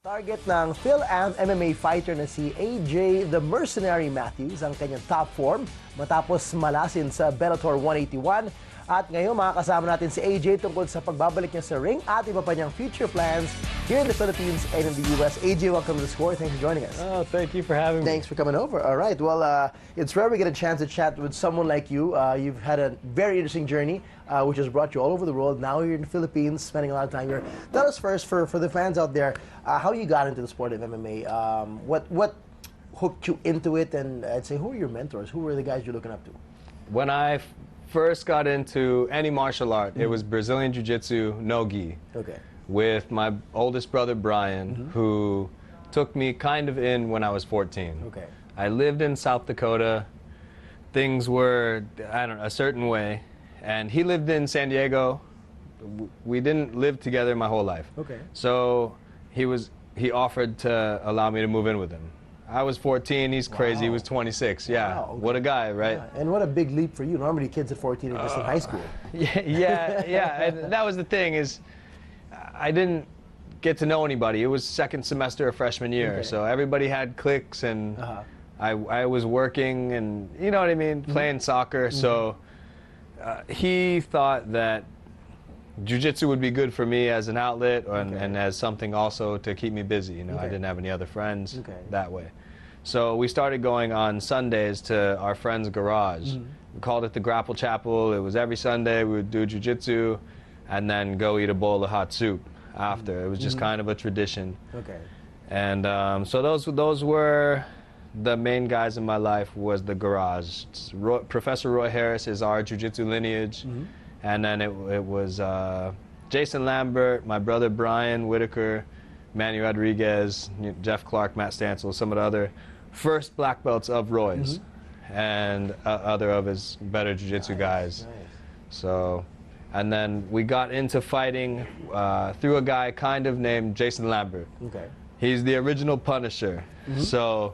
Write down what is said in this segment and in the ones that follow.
Target ng Phil-MMA fighter na si AJ the Mercenary Matthews ang kanyang top form matapos malasin sa Bellator 181. At ngayon makakasama natin si AJ tungkol sa pagbabalik niya sa ring at iba pa niyang future plans here in the Philippines and in the US. AJ, welcome to The Score. Thanks for joining us. Oh, thank you for having me. Thanks for coming over. All right. Well, it's rare we get a chance to chat with someone like you. You've had a very interesting journey, which has brought you all over the world. Now you're in the Philippines, spending a lot of time here. Tell us first, for the fans out there, how you got into the sport of MMA. What hooked you into it? And I'd say, who are your mentors? Who were the guys you're looking up to? When I first got into any martial art, it was Brazilian Jiu-Jitsu, no gi. Okay. With my oldest brother, Brian, who took me kind of in when I was 14. Okay. I lived in South Dakota. Things were, I don't know, a certain way. And he lived in San Diego. We didn't live together my whole life. Okay. So he offered to allow me to move in with him. I was 14, he's crazy, he was 26. Yeah, Wow, okay. What a guy, right? Yeah. And what a big leap for you. Normally kids at 14 are just in high school. Yeah. And that was the thing, is I didn't get to know anybody. It was second semester of freshman year, so everybody had cliques, and I was working, and you know what I mean, playing soccer. So he thought that Jiu-Jitsu would be good for me as an outlet and as something also to keep me busy. You know, I didn't have any other friends that way. So we started going on Sundays to our friend's garage. We called it the Grapple Chapel. It was every Sunday we would do Jiu-Jitsu and then go eat a bowl of hot soup after. It was just kind of a tradition. Okay. And so those were the main guys in my life. Was the garage. Professor Roy Harris is our Jiu-Jitsu lineage. And then it was Jason Lambert, my brother Brian Whitaker, Manny Rodriguez, Jeff Clark, Matt Stansel, some of the other first black belts of Roy's, and other of his better jiu-jitsu guys. Nice. So, and then we got into fighting through a guy kind of named Jason Lambert. Okay. He's the original Punisher. So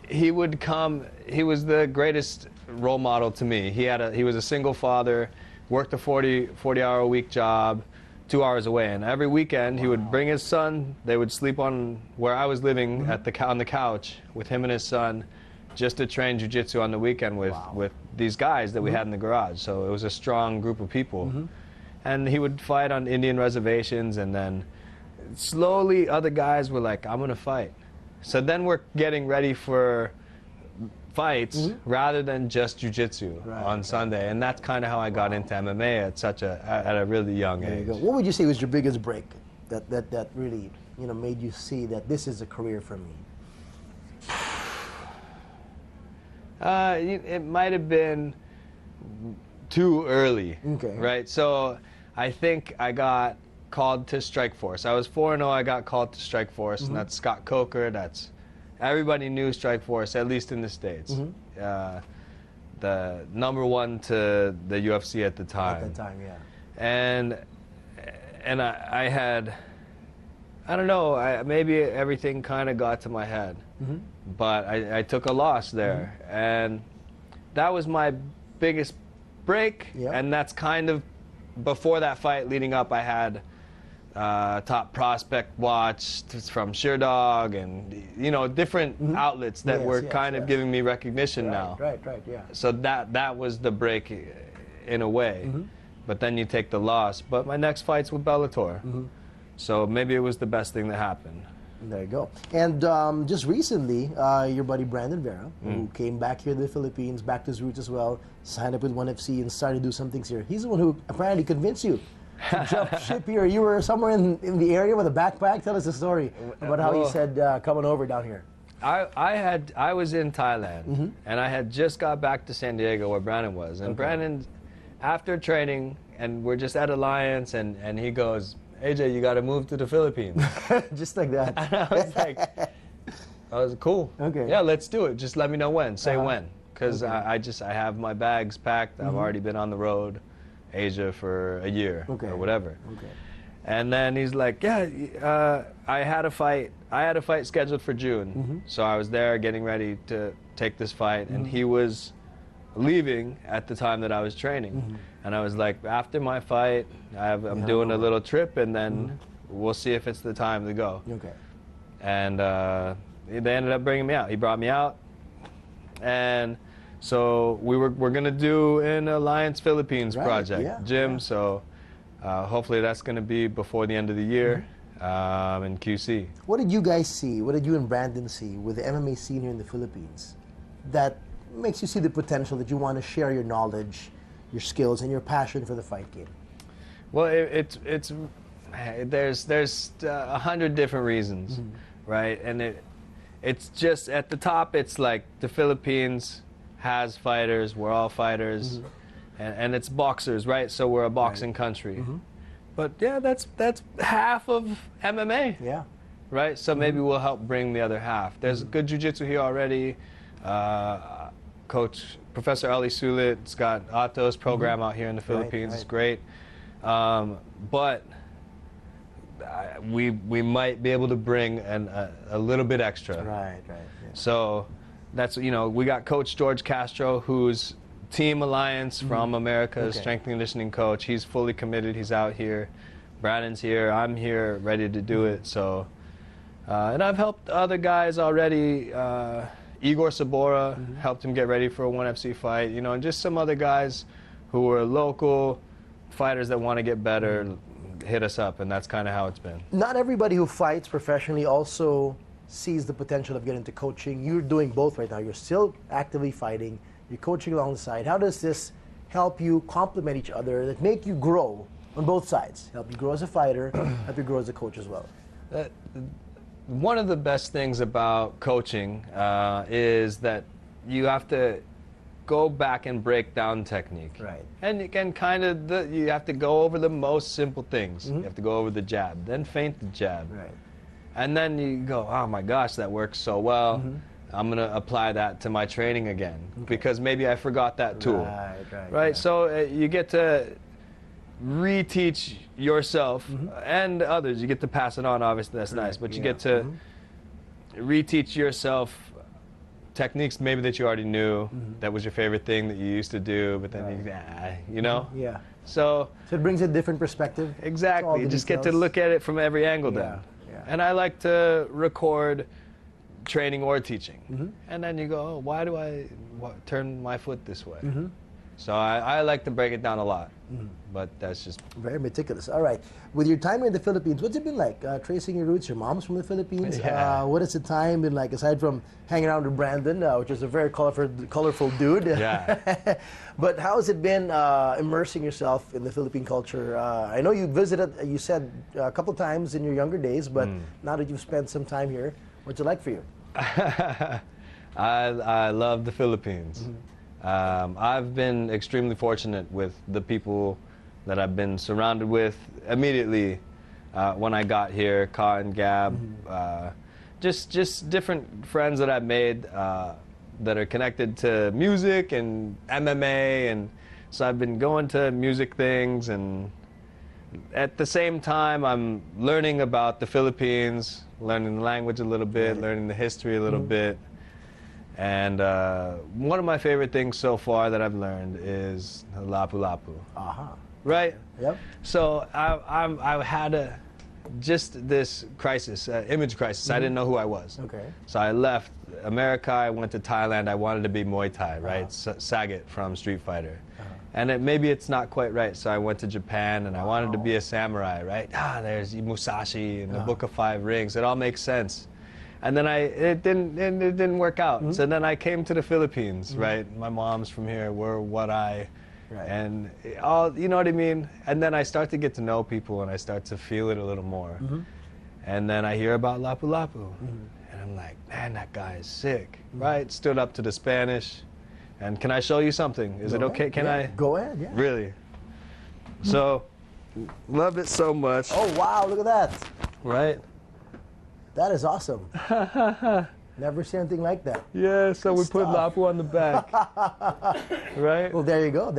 he would come. He was the greatest role model to me. He was a single father, worked a 40-hour-a-week job, 2 hours away, and every weekend he would bring his son. They would sleep on where I was living on the couch with him and his son, just to train jiu-jitsu on the weekend with these guys that we had in the garage. So it was a strong group of people, and he would fight on Indian reservations, and then slowly other guys were like, "I'm gonna fight." So then we're getting ready for fights rather than just jiu-jitsu on Sunday, and that's kind of how I got into MMA at a really young age. What would you say was your biggest break that really made you see that this is a career for me? It might have been too early, right? So I think I got called to Strike Force. I was 4-0. I got called to Strike Force, and that's Scott Coker. Everybody knew Strike Force, at least in the States. The #1 to the UFC at the time. At that time, yeah. And I had, I don't know, maybe everything kind of got to my head. But I took a loss there. And that was my biggest break. And that's kind of, before that fight, leading up, I had Top Prospect Watch from Sheerdog and different outlets that were kind of giving me recognition now. Right, yeah. So that was the break in a way. But then you take the loss. But my next fight's with Bellator. So maybe it was the best thing that happened. There you go. And just recently, your buddy Brandon Vera, who came back here to the Philippines, back to his roots as well, signed up with ONE FC and started to do some things here. He's the one who apparently convinced you to jump ship here. You were somewhere in the area with a backpack. Tell us the story about how you said coming over down here. I was in Thailand, and I had just got back to San Diego where Brandon was. And Brandon, after training, and we're just at Alliance, and he goes, "AJ, you got to move to the Philippines." Just like that. And I was cool. Okay. Yeah, let's do it. Just let me know when. Say when. Because I have my bags packed. I've already been on the road, Asia, for a year or whatever. And then he's like, "Yeah, I had a fight scheduled for June." So I was there getting ready to take this fight, and he was leaving at the time that I was training. And I was like, after my fight, I'm doing a little trip, and then we'll see if it's the time to go. Okay. And they ended up bringing me out. He brought me out, and so we're gonna do an Alliance Philippines project gym. So hopefully that's gonna be before the end of the year in QC. What did you guys see? What did you and Brandon see with the MMA scene here in the Philippines that makes you see the potential that you want to share your knowledge, your skills, and your passion for the fight game? Well, there's 100 different reasons, right? And it's just at the top. It's like the Philippines has fighters. We're all fighters, and it's boxers, right? So we're a boxing country. But yeah, that's half of MMA. Yeah. Right. So maybe we'll help bring the other half. There's good jiu-jitsu here already. Coach Professor Ali Sulit's got Otto's program out here in the Philippines. It's great. But we might be able to bring a little bit extra. Right. Yeah. So that's, we got Coach George Castro, who's Team Alliance from America, strength and conditioning coach. He's fully committed. He's out here. Brandon's here. I'm here, ready to do it. So, and I've helped other guys already. Igor Sabora helped him get ready for a 1FC fight. And just some other guys who are local fighters that want to get better. Hit us up, and that's kind of how it's been. Not everybody who fights professionally also sees the potential of getting into coaching. You're doing both right now. You're still actively fighting. You're coaching along the side. How does this help you complement each other, that make you grow on both sides? Help you grow as a fighter, help you grow as a coach as well. One of the best things about coaching is that you have to go back and break down technique. Right. And you can you have to go over the most simple things. You have to go over the jab, then feint the jab. Right. And then you go, oh my gosh, that works so well. I'm going to apply that to my training again because maybe I forgot that tool. Right. Yeah. So you get to reteach yourself and others. You get to pass it on, obviously, that's nice. But you get to reteach yourself techniques maybe that you already knew, that was your favorite thing that you used to do, but then Yeah. So it brings a different perspective. Exactly. You just get to look at it from every angle then. Yeah. And I like to record training or teaching. And then you go, oh, why do I turn my foot this way? So I like to break it down a lot. But that's just very meticulous. All right. With your time in the Philippines, what's it been like tracing your roots? Your mom's from the Philippines. Yeah. What has the time been like, aside from hanging around with Brandon, which is a very colorful dude? Yeah. But how has it been immersing yourself in the Philippine culture? I know you visited, you said, a couple times in your younger days, but now that you've spent some time here, what's it like for you? I love the Philippines. I've been extremely fortunate with the people that I've been surrounded with immediately when I got here. Ka and Gab, just different friends that I've made that are connected to music and MMA, and so I've been going to music things, and at the same time I'm learning about the Philippines, learning the language a little bit, learning the history a little bit. And one of my favorite things so far that I've learned is lapu-lapu. Right? Yep. So I had just this crisis, image crisis. I didn't know who I was. Okay. So I left America. I went to Thailand. I wanted to be Muay Thai, right? Sagat from Street Fighter. And maybe it's not quite right. So I went to Japan, and I wanted to be a samurai, right? There's Musashi and the Book of Five Rings. It all makes sense. And then it didn't work out. So then I came to the Philippines, right? My mom's from here. And all, you know what I mean? And then I start to get to know people, and I start to feel it a little more. And then I hear about lapu-lapu. And I'm like, man, that guy is sick, right? Stood up to the Spanish. And can I show you something? Is it okay? Can I? Go ahead, yeah. Really? So, love it so much. Oh, wow, look at that. Right? That is awesome. Never seen anything like that. Yeah, so we put lapu on the back. Right? Well, there you go.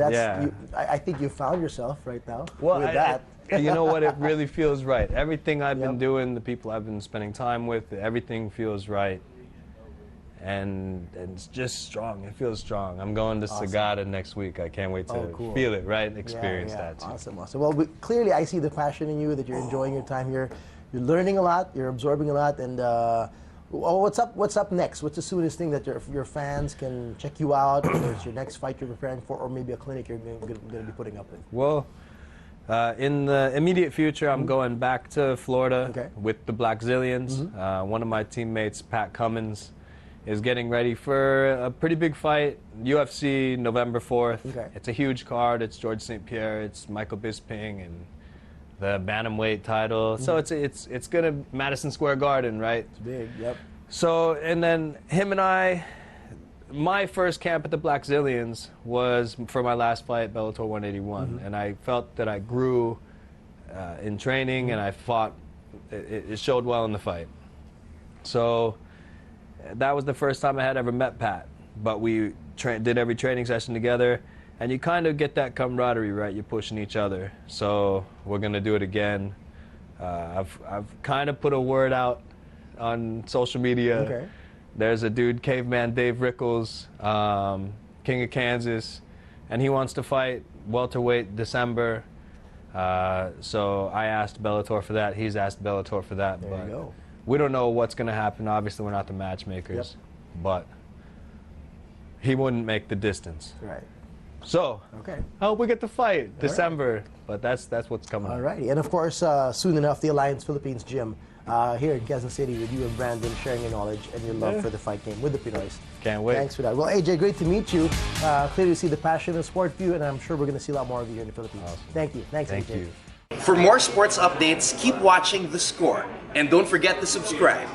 I think you found yourself right now with that. You know what? It really feels right. Everything I've been doing, the people I've been spending time with, everything feels right. and it's just strong. It feels strong. I'm going to Sagada next week. I can't wait to cool. feel it, right? Experience that too. Awesome. Well, clearly I see the passion in you, that you're enjoying your time here. You're learning a lot, you're absorbing a lot, and what's up next? What's the soonest thing that your fans can check you out, whether it's your next fight you're preparing for, or maybe a clinic you're going to be putting up with? Well, in the immediate future, I'm going back to Florida with the Black Zillions. One of my teammates, Pat Cummins, is getting ready for a pretty big fight, UFC November 4th. It's a huge card. It's George St. Pierre. It's Michael Bisping and the bantamweight title. So it's gonna Madison Square Garden, right? It's big. Yep. So and then him and I, my first camp at the Black Zillions was for my last fight, Bellator 181, and I felt that I grew in training, and I fought. It showed well in the fight. So that was the first time I had ever met Pat, but we did every training session together, and you kind of get that camaraderie, right? You're pushing each other. So we're gonna do it again. I've kind of put a word out on social media. There's a dude, Caveman Dave Rickles, King of Kansas, and he wants to fight welterweight December. So I asked Bellator for that. He's asked Bellator for that. There you go. We don't know what's going to happen. Obviously, we're not the matchmakers, but he wouldn't make the distance. Right. So, I hope we get to fight December, but that's what's coming. All righty, and of course, soon enough, the Alliance Philippines gym here in Quezon City with you and Brandon sharing your knowledge and your love for the fight game with the Pinoys. Can't wait. Thanks for that. Well, AJ, great to meet you. Clearly see the passion and sport for you, and I'm sure we're going to see a lot more of you here in the Philippines. Awesome. Thank you. Thanks, Thank AJ. you. For more sports updates, keep watching The Score. And don't forget to subscribe.